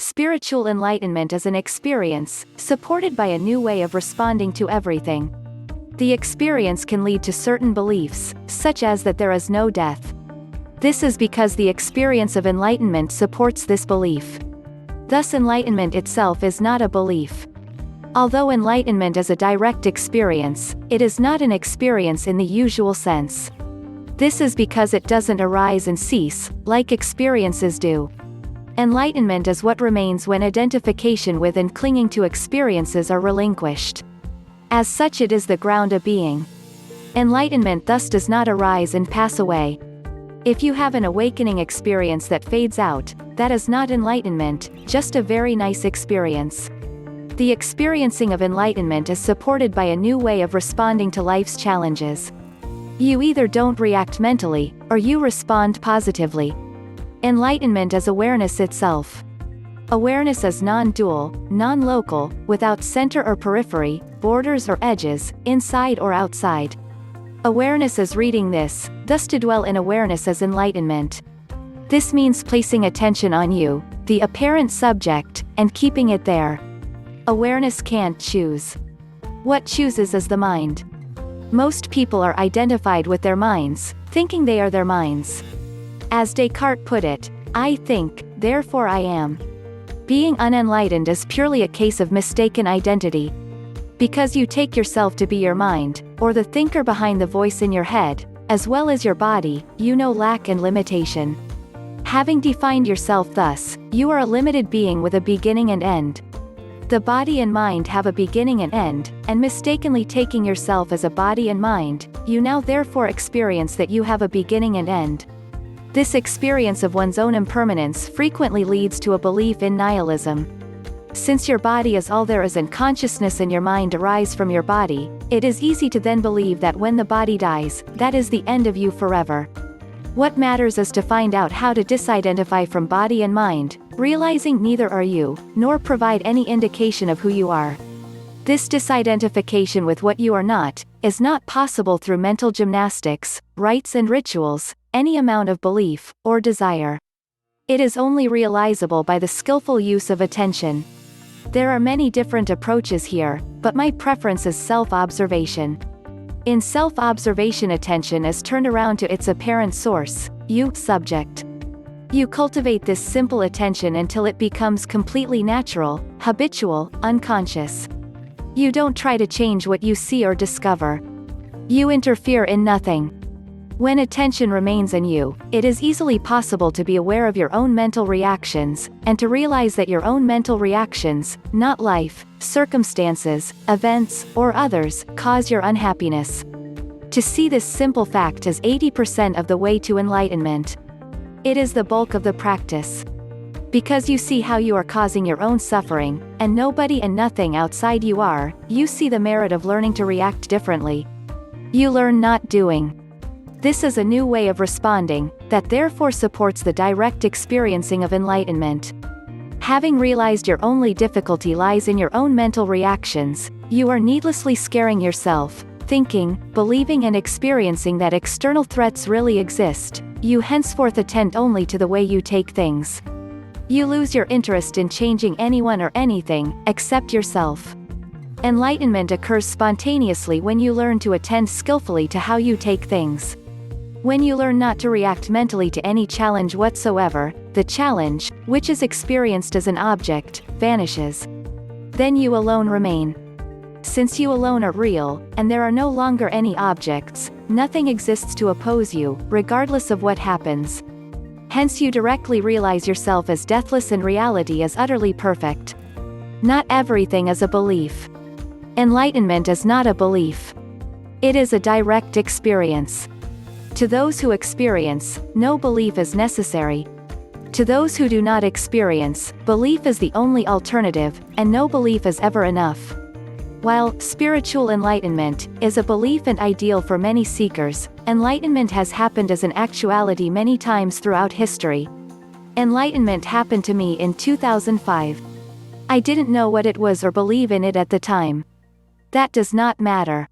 Spiritual enlightenment is an experience, supported by a new way of responding to everything. The experience can lead to certain beliefs, such as that there is no death. This is because the experience of enlightenment supports this belief. Thus, enlightenment itself is not a belief. Although enlightenment is a direct experience, it is not an experience in the usual sense. This is because it doesn't arise and cease, like experiences do. Enlightenment is what remains when identification with and clinging to experiences are relinquished. As such, it is the ground of being. Enlightenment thus does not arise and pass away. If you have an awakening experience that fades out, that is not enlightenment, just a very nice experience. The experiencing of enlightenment is supported by a new way of responding to life's challenges. You either don't react mentally, or you respond positively. Enlightenment is awareness itself. Awareness is non-dual, non-local, without center or periphery, borders or edges, inside or outside. Awareness is reading this, thus to dwell in awareness is enlightenment. This means placing attention on you, the apparent subject, and keeping it there. Awareness can't choose. What chooses is the mind. Most people are identified with their minds, thinking they are their minds. As Descartes put it, I think, therefore I am. Being unenlightened is purely a case of mistaken identity. Because you take yourself to be your mind, or the thinker behind the voice in your head, as well as your body, you know lack and limitation. Having defined yourself thus, you are a limited being with a beginning and end. The body and mind have a beginning and end, and mistakenly taking yourself as a body and mind, you now therefore experience that you have a beginning and end. This experience of one's own impermanence frequently leads to a belief in nihilism. Since your body is all there is and consciousness and your mind arise from your body, it is easy to then believe that when the body dies, that is the end of you forever. What matters is to find out how to disidentify from body and mind, realizing neither are you, nor provide any indication of who you are. This disidentification with what you are not, is not possible through mental gymnastics, rites and rituals, any amount of belief, or desire. It is only realizable by the skillful use of attention. There are many different approaches here, but my preference is self-observation. In self-observation, attention is turned around to its apparent source, you, subject. You cultivate this simple attention until it becomes completely natural, habitual, unconscious. You don't try to change what you see or discover. You interfere in nothing. When attention remains in you, it is easily possible to be aware of your own mental reactions, and to realize that your own mental reactions, not life, circumstances, events, or others, cause your unhappiness. To see this simple fact is 80% of the way to enlightenment. It is the bulk of the practice. Because you see how you are causing your own suffering, and nobody and nothing outside you are, you see the merit of learning to react differently. You learn not doing. This is a new way of responding, that therefore supports the direct experiencing of enlightenment. Having realized your only difficulty lies in your own mental reactions, you are needlessly scaring yourself, thinking, believing and experiencing that external threats really exist. You henceforth attend only to the way you take things. You lose your interest in changing anyone or anything, except yourself. Enlightenment occurs spontaneously when you learn to attend skillfully to how you take things. When you learn not to react mentally to any challenge whatsoever, the challenge, which is experienced as an object, vanishes. Then you alone remain. Since you alone are real, and there are no longer any objects, nothing exists to oppose you, regardless of what happens. Hence you directly realize yourself as deathless and reality as utterly perfect. Not everything is a belief. Enlightenment is not a belief. It is a direct experience. To those who experience, no belief is necessary. To those who do not experience, belief is the only alternative, and no belief is ever enough. While spiritual enlightenment is a belief and ideal for many seekers, enlightenment has happened as an actuality many times throughout history. Enlightenment happened to me in 2005. I didn't know what it was or believe in it at the time. That does not matter.